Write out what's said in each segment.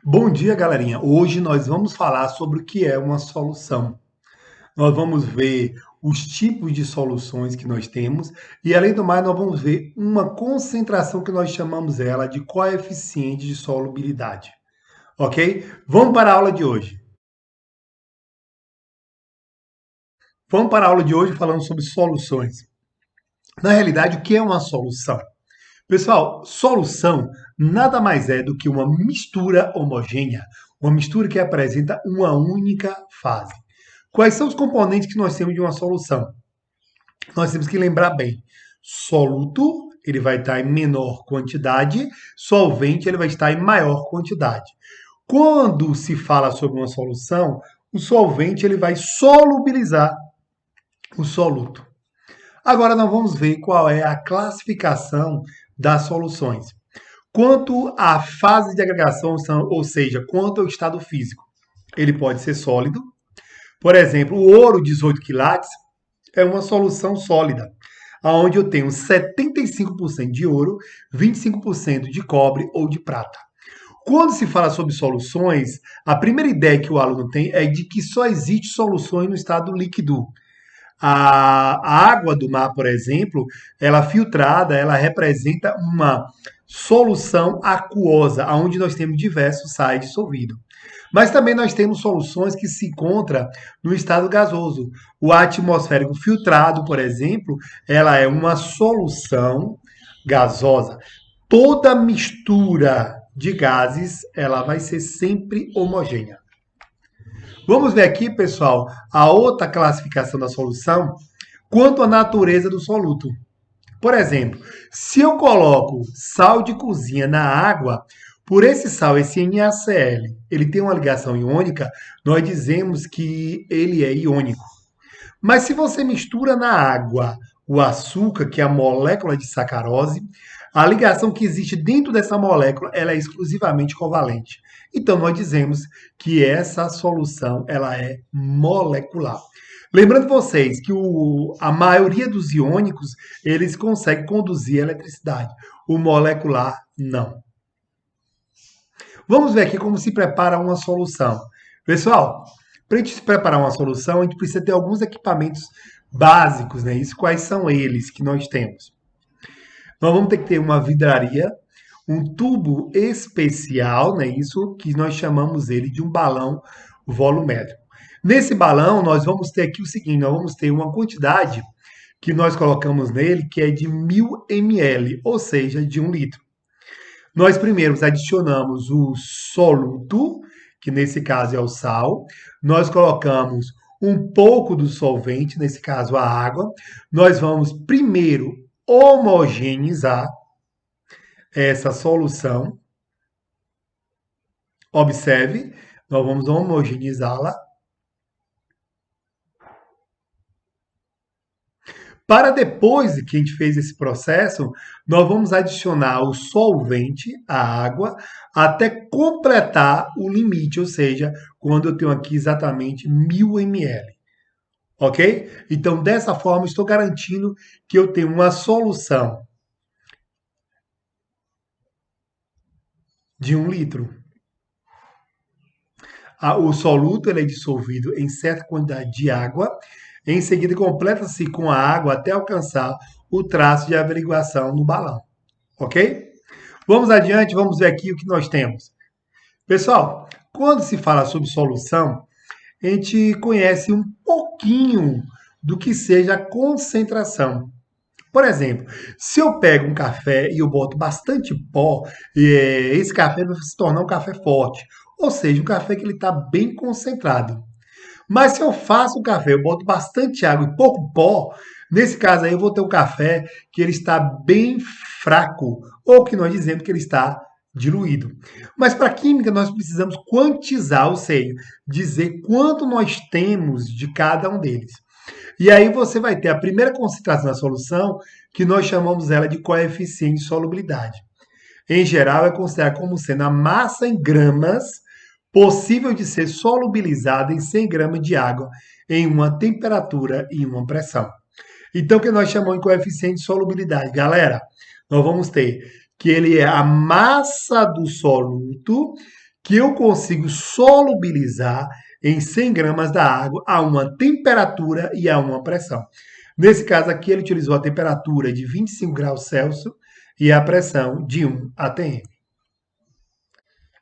Bom dia, galerinha. Hoje nós vamos falar sobre o que é uma solução. Nós vamos ver os tipos de soluções que nós temos e, além do mais, nós vamos ver uma concentração que nós chamamos ela de coeficiente de solubilidade. Ok? Vamos para a aula de hoje. Vamos para a aula de hoje falando sobre soluções. Na realidade, o que é uma solução? Pessoal, solução nada mais é do que uma mistura homogênea, uma mistura que apresenta uma única fase. Quais são os componentes que nós temos de uma solução? Nós temos que lembrar bem. Soluto, ele vai estar em menor quantidade, solvente, ele vai estar em maior quantidade. Quando se fala sobre uma solução, o solvente ele vai solubilizar o soluto. Agora nós vamos ver qual é a classificação das soluções. Quanto à fase de agregação, ou seja, quanto ao estado físico, ele pode ser sólido. Por exemplo, o ouro 18 quilates é uma solução sólida, onde eu tenho 75% de ouro, 25% de cobre ou de prata. Quando se fala sobre soluções, a primeira ideia que o aluno tem é de que só existe soluções no estado líquido. A água do mar, por exemplo, ela filtrada, ela representa uma solução aquosa, onde nós temos diversos sais dissolvidos. Mas também nós temos soluções que se encontram no estado gasoso. O atmosférico filtrado, por exemplo, ela é uma solução gasosa. Toda mistura de gases, ela vai ser sempre homogênea. Vamos ver aqui, pessoal, a outra classificação da solução quanto à natureza do soluto. Por exemplo, se eu coloco sal de cozinha na água, por esse sal, esse NaCl, ele tem uma ligação iônica, nós dizemos que ele é iônico. Mas se você mistura na água o açúcar, que é a molécula de sacarose, a ligação que existe dentro dessa molécula ela é exclusivamente covalente. Então nós dizemos que essa solução ela é molecular. Lembrando vocês que a maioria dos iônicos eles conseguem conduzir a eletricidade. O molecular não. Vamos ver aqui como se prepara uma solução. Pessoal, para a gente se preparar uma solução, a gente precisa ter alguns equipamentos básicos, né? Isso quais são eles que nós temos? Nós vamos ter que ter uma vidraria, um tubo especial, né? Isso que nós chamamos ele de um balão volumétrico. Nesse balão, nós vamos ter aqui o seguinte: nós vamos ter uma quantidade que nós colocamos nele que é de 1000 ml, ou seja, de 1 litro. Nós primeiro adicionamos o soluto, que nesse caso é o sal. Nós colocamos um pouco do solvente, nesse caso a água. Nós vamos primeiro homogeneizar essa solução. Observe, nós vamos homogeneizá-la. Para depois que a gente fez esse processo, nós vamos adicionar o solvente, a água, até completar o limite, ou seja, quando eu tenho aqui exatamente 1000 ml. Ok? Então, dessa forma, estou garantindo que eu tenho uma solução de 1 litro. O soluto ele é dissolvido em certa quantidade de água. Em seguida, completa-se com a água até alcançar o traço de averiguação no balão. Ok? Vamos adiante, vamos ver aqui o que nós temos. Pessoal, quando se fala sobre solução, a gente conhece um pouquinho do que seja a concentração. Por exemplo, se eu pego um café e eu boto bastante pó, esse café vai se tornar um café forte. Ou seja, um café que ele está bem concentrado. Mas se eu faço o café, eu boto bastante água e pouco pó, nesse caso aí eu vou ter um café que ele está bem fraco, ou que nós dizemos que ele está diluído. Mas para a química nós precisamos quantizar, ou seja, dizer quanto nós temos de cada um deles. E aí você vai ter a primeira concentração da solução, que nós chamamos ela de coeficiente de solubilidade. Em geral, é considerada como sendo a massa em gramas possível de ser solubilizada em 100 gramas de água em uma temperatura e uma pressão. Então, o que nós chamamos de coeficiente de solubilidade? Galera, nós vamos ter que ele é a massa do soluto que eu consigo solubilizar em 100 gramas da água a uma temperatura e a uma pressão. Nesse caso aqui, ele utilizou a temperatura de 25 graus Celsius e a pressão de 1 atm.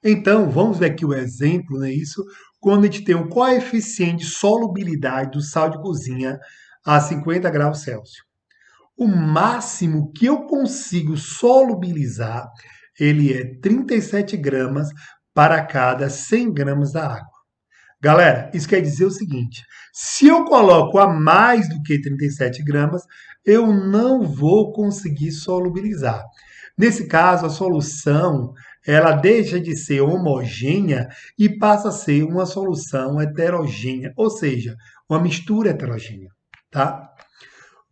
Então, vamos ver aqui o exemplo, né? Isso quando a gente tem o coeficiente de solubilidade do sal de cozinha a 50 graus Celsius. O máximo que eu consigo solubilizar, ele é 37 gramas para cada 100 gramas da água. Galera, isso quer dizer o seguinte: se eu coloco a mais do que 37 gramas, eu não vou conseguir solubilizar. Nesse caso, a solução ela deixa de ser homogênea e passa a ser uma solução heterogênea, ou seja, uma mistura heterogênea, tá?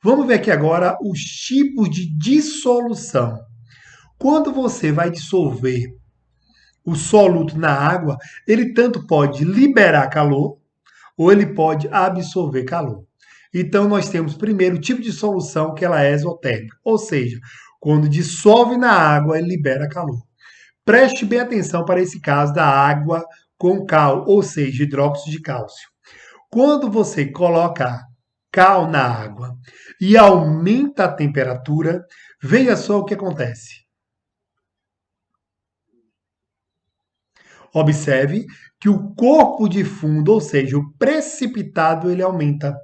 Vamos ver aqui agora os tipos de dissolução. Quando você vai dissolver o soluto na água, ele tanto pode liberar calor ou ele pode absorver calor. Então, nós temos primeiro o tipo de solução que ela é exotérmica, ou seja, quando dissolve na água, ele libera calor. Preste bem atenção para esse caso da água com cal, ou seja, hidróxido de cálcio. Quando você coloca cal na água e aumenta a temperatura, veja só o que acontece. Observe que o corpo de fundo, ou seja, o precipitado, ele aumenta.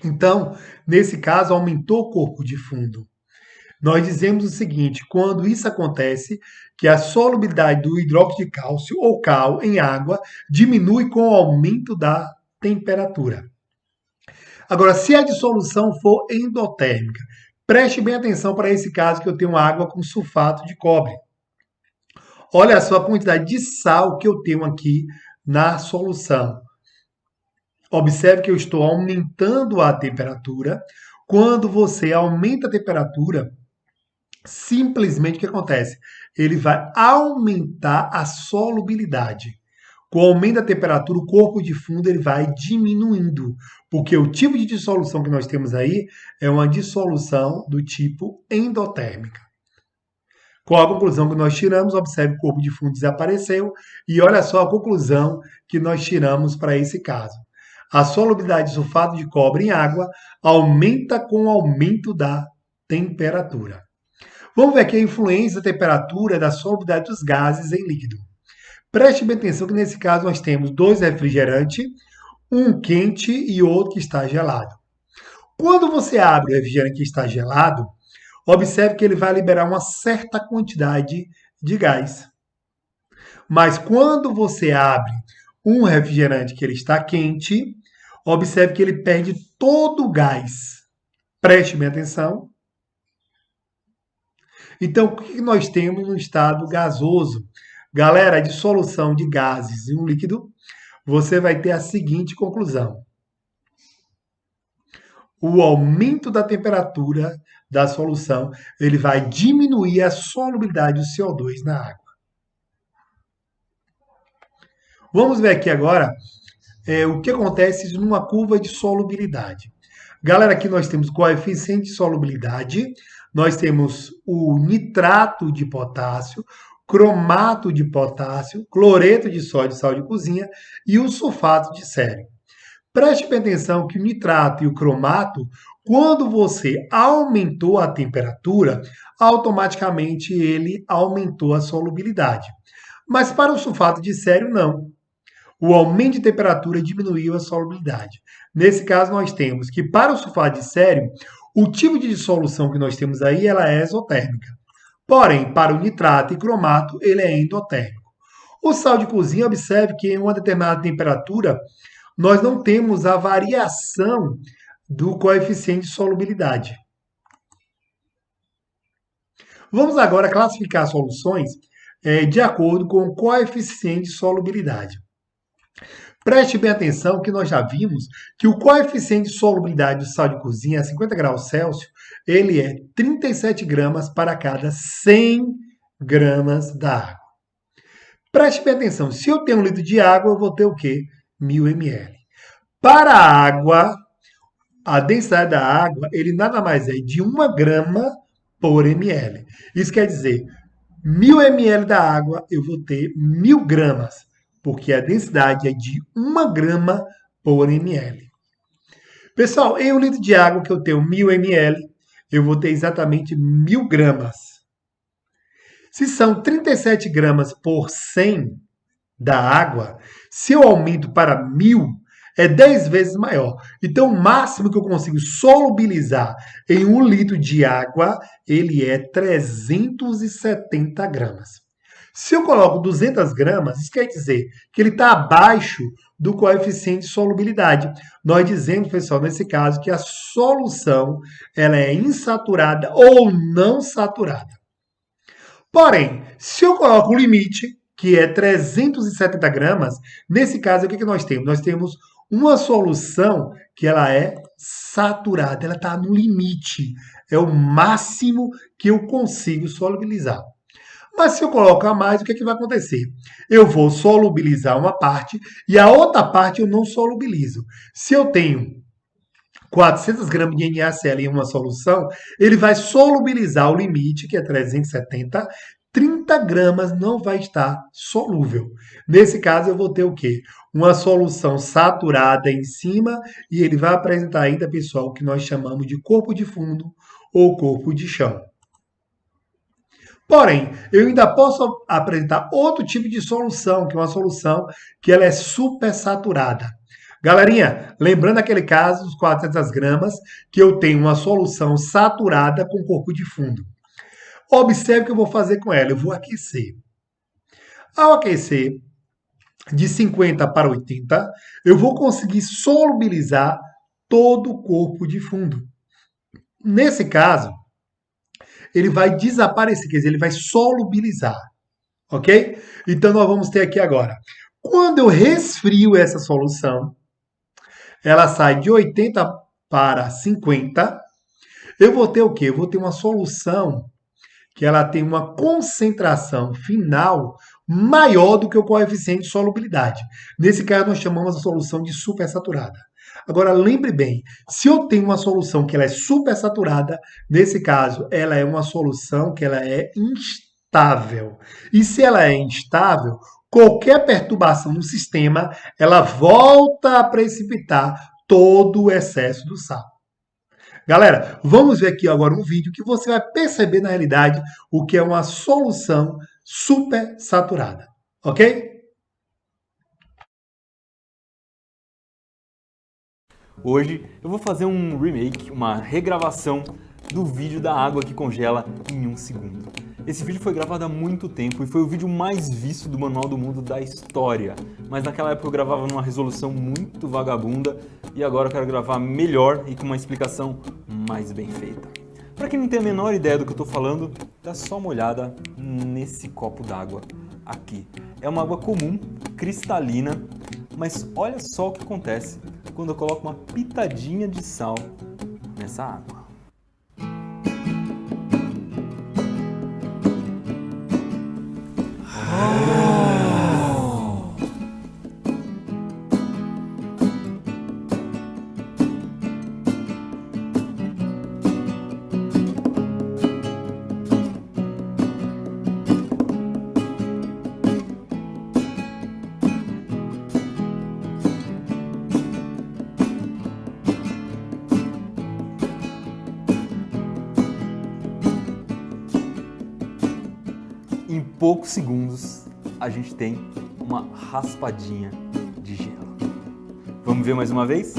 Então, nesse caso, aumentou o corpo de fundo. Nós dizemos o seguinte: quando isso acontece, que a solubilidade do hidróxido de cálcio ou cal em água diminui com o aumento da temperatura. Agora, se a dissolução for endotérmica, preste bem atenção para esse caso que eu tenho água com sulfato de cobre. Olha só a quantidade de sal que eu tenho aqui na solução. Observe que eu estou aumentando a temperatura. Quando você aumenta a temperatura, simplesmente o que acontece? Ele vai aumentar a solubilidade. Com o aumento da temperatura, o corpo de fundo ele vai diminuindo, porque o tipo de dissolução que nós temos aí é uma dissolução do tipo endotérmica. Qual a conclusão que nós tiramos? Observe que o corpo de fundo desapareceu e olha só a conclusão que nós tiramos para esse caso. A solubilidade de sulfato de cobre em água aumenta com o aumento da temperatura. Vamos ver aqui a influência da temperatura da solubilidade dos gases em líquido. Preste bem atenção que nesse caso nós temos dois refrigerantes, um quente e outro que está gelado. Quando você abre o refrigerante que está gelado, observe que ele vai liberar uma certa quantidade de gás. Mas quando você abre um refrigerante que ele está quente, observe que ele perde todo o gás. Preste bem atenção. Então, o que nós temos no estado gasoso? Galera, a dissolução de gases em um líquido, você vai ter a seguinte conclusão: o aumento da temperatura da solução, ele vai diminuir a solubilidade do CO2 na água. Vamos ver aqui agora o que acontece numa curva de solubilidade. Galera, aqui nós temos coeficiente de solubilidade, nós temos o nitrato de potássio, cromato de potássio, cloreto de sódio, sal de cozinha e o sulfato de sério. Preste bem atenção que o nitrato e o cromato, quando você aumentou a temperatura, automaticamente ele aumentou a solubilidade. Mas para o sulfato de sério, não. O aumento de temperatura diminuiu a solubilidade. Nesse caso, nós temos que para o sulfato de sério, o tipo de dissolução que nós temos aí ela é exotérmica. Porém, para o nitrato e cromato, ele é endotérmico. O sal de cozinha, observe que em uma determinada temperatura, nós não temos a variação do coeficiente de solubilidade. Vamos agora classificar soluções de acordo com o coeficiente de solubilidade. Preste bem atenção que nós já vimos que o coeficiente de solubilidade do sal de cozinha a 50 graus Celsius, ele é 37 gramas para cada 100 gramas da água. Preste bem atenção, se eu tenho 1 litro de água, eu vou ter o quê? 1000 ml. Para a água, a densidade da água, ele nada mais é de 1 grama por ml. Isso quer dizer, 1000 ml da água, eu vou ter 1000 gramas, porque a densidade é de 1 grama por ml. Pessoal, em 1 litro de água que eu tenho 1000 ml, eu vou ter exatamente 1000 gramas. Se são 37 gramas por 100 da água, se eu aumento para 1000, é 10 vezes maior. Então, o máximo que eu consigo solubilizar em 1 litro de água, ele é 370 gramas. Se eu coloco 200 gramas, isso quer dizer que ele está abaixo do coeficiente de solubilidade. Nós dizemos, pessoal, nesse caso, que a solução ela é insaturada ou não saturada. Porém, se eu coloco o limite, que é 370 gramas, nesse caso, o que nós temos? Nós temos uma solução que ela é saturada, ela está no limite. É o máximo que eu consigo solubilizar. Mas se eu colocar mais, o que vai acontecer? Eu vou solubilizar uma parte e a outra parte eu não solubilizo. Se eu tenho 400 gramas de NaCl em uma solução, ele vai solubilizar o limite, que é 370, 30 gramas não vai estar solúvel. Nesse caso, eu vou ter o quê? Uma solução saturada em cima e ele vai apresentar ainda, pessoal, o que nós chamamos de corpo de fundo ou corpo de chão. Porém, eu ainda posso apresentar outro tipo de solução, que é uma solução que ela é supersaturada. Galerinha, lembrando aquele caso dos 400 gramas, que eu tenho uma solução saturada com corpo de fundo. Observe o que eu vou fazer com ela. Eu vou aquecer. Ao aquecer de 50 para 80, eu vou conseguir solubilizar todo o corpo de fundo. Nesse caso, ele vai desaparecer, quer dizer, ele vai solubilizar. Ok? Então, nós vamos ter aqui agora. Quando eu resfrio essa solução, ela sai de 80 para 50, eu vou ter o quê? Eu vou ter uma solução que ela tem uma concentração final maior do que o coeficiente de solubilidade. Nesse caso, nós chamamos a solução de supersaturada. Agora, lembre bem, se eu tenho uma solução que ela é supersaturada, nesse caso, ela é uma solução que ela é instável. E se ela é instável, qualquer perturbação no sistema, ela volta a precipitar todo o excesso do sal. Galera, vamos ver aqui agora um vídeo que você vai perceber na realidade o que é uma solução supersaturada, ok? Hoje eu vou fazer um remake, uma regravação do vídeo da água que congela em 1 segundo. Esse vídeo foi gravado há muito tempo e foi o vídeo mais visto do Manual do Mundo da história. Mas naquela época eu gravava numa resolução muito vagabunda e agora eu quero gravar melhor e com uma explicação mais bem feita. Para quem não tem a menor ideia do que eu estou falando, dá só uma olhada nesse copo d'água aqui. É uma água comum, cristalina, mas olha só o que acontece quando eu coloco uma pitadinha de sal nessa água. Em poucos segundos, a gente tem uma raspadinha de gelo. Vamos ver mais uma vez?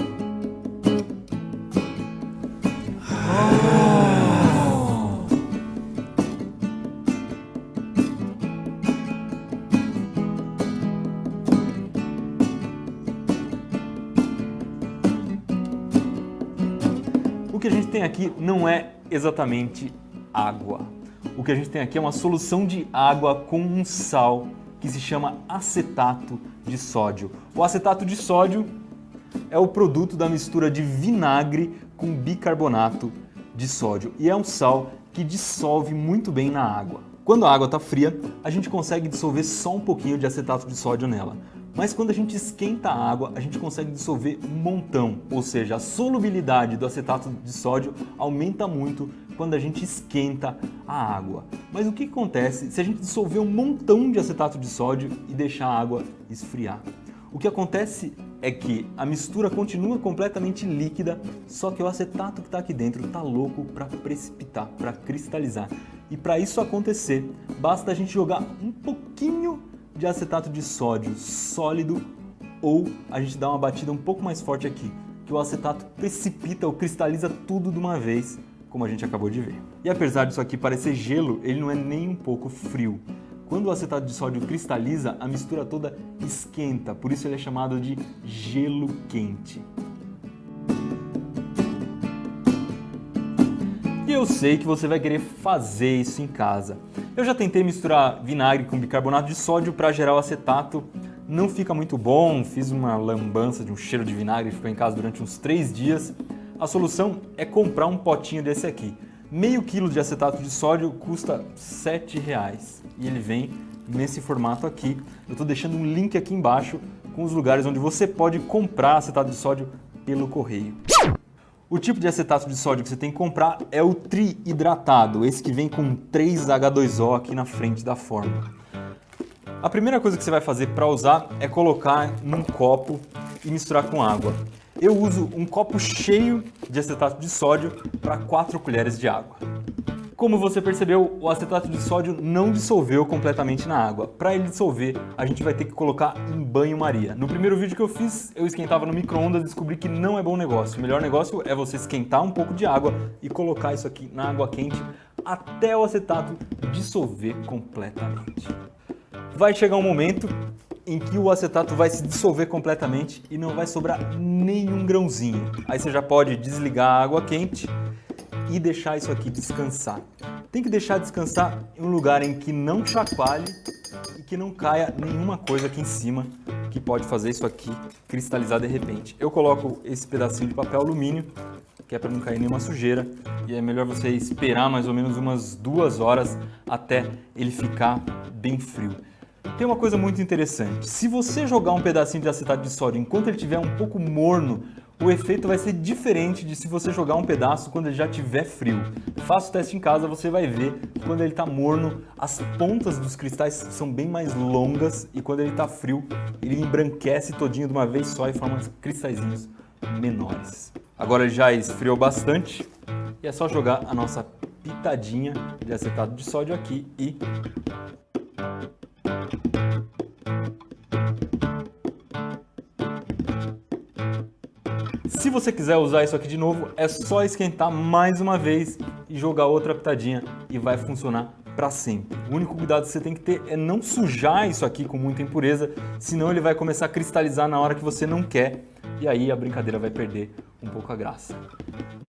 O que a gente tem aqui não é exatamente água. O que a gente tem aqui é uma solução de água com um sal que se chama acetato de sódio. O acetato de sódio é o produto da mistura de vinagre com bicarbonato de sódio e é um sal que dissolve muito bem na água. Quando a água está fria, a gente consegue dissolver só um pouquinho de acetato de sódio nela. Mas quando a gente esquenta a água, a gente consegue dissolver um montão, ou seja, a solubilidade do acetato de sódio aumenta muito quando a gente esquenta a água. Mas o que acontece se a gente dissolver um montão de acetato de sódio e deixar a água esfriar? O que acontece é que a mistura continua completamente líquida, só que o acetato que está aqui dentro está louco para precipitar, para cristalizar. E para isso acontecer, basta a gente jogar um pouquinho de acetato de sódio sólido ou a gente dá uma batida um pouco mais forte aqui, que o acetato precipita ou cristaliza tudo de uma vez, como a gente acabou de ver. E apesar disso aqui parecer gelo, ele não é nem um pouco frio. Quando o acetato de sódio cristaliza, a mistura toda esquenta, por isso ele é chamado de gelo quente. E eu sei que você vai querer fazer isso em casa. Eu já tentei misturar vinagre com bicarbonato de sódio para gerar o acetato, não fica muito bom, fiz uma lambança de um cheiro de vinagre, ficou em casa durante uns 3 dias. A solução é comprar um potinho desse aqui. Meio quilo de acetato de sódio custa R$ 7,00 e ele vem nesse formato aqui. Eu estou deixando um link aqui embaixo com os lugares onde você pode comprar acetato de sódio pelo correio. O tipo de acetato de sódio que você tem que comprar é o tri-hidratado, esse que vem com 3H2O aqui na frente da fórmula. A primeira coisa que você vai fazer para usar é colocar num copo e misturar com água. Eu uso um copo cheio de acetato de sódio para 4 colheres de água. Como você percebeu, o acetato de sódio não dissolveu completamente na água. Para ele dissolver, a gente vai ter que colocar em banho-maria. No primeiro vídeo que eu fiz, eu esquentava no micro-ondas e descobri que não é bom negócio. O melhor negócio é você esquentar um pouco de água e colocar isso aqui na água quente até o acetato dissolver completamente. Vai chegar um momento em que o acetato vai se dissolver completamente e não vai sobrar nenhum grãozinho. Aí você já pode desligar a água quente e deixar isso aqui descansar. Tem que deixar descansar em um lugar em que não chacoalhe e que não caia nenhuma coisa aqui em cima que pode fazer isso aqui cristalizar de repente. Eu coloco esse pedacinho de papel alumínio, que é para não cair nenhuma sujeira, e é melhor você esperar mais ou menos umas 2 horas até ele ficar bem frio. Tem uma coisa muito interessante, se você jogar um pedacinho de acetato de sódio enquanto ele estiver um pouco morno, o efeito vai ser diferente de se você jogar um pedaço quando ele já estiver frio. Faça o teste em casa, você vai ver que quando ele está morno, as pontas dos cristais são bem mais longas e quando ele está frio, ele embranquece todinho de uma vez só e forma cristalzinhos menores. Agora ele já esfriou bastante e é só jogar a nossa pitadinha de acetato de sódio aqui e... Se você quiser usar isso aqui de novo, é só esquentar mais uma vez e jogar outra pitadinha e vai funcionar para sempre. O único cuidado que você tem que ter é não sujar isso aqui com muita impureza, senão ele vai começar a cristalizar na hora que você não quer e aí a brincadeira vai perder um pouco a graça.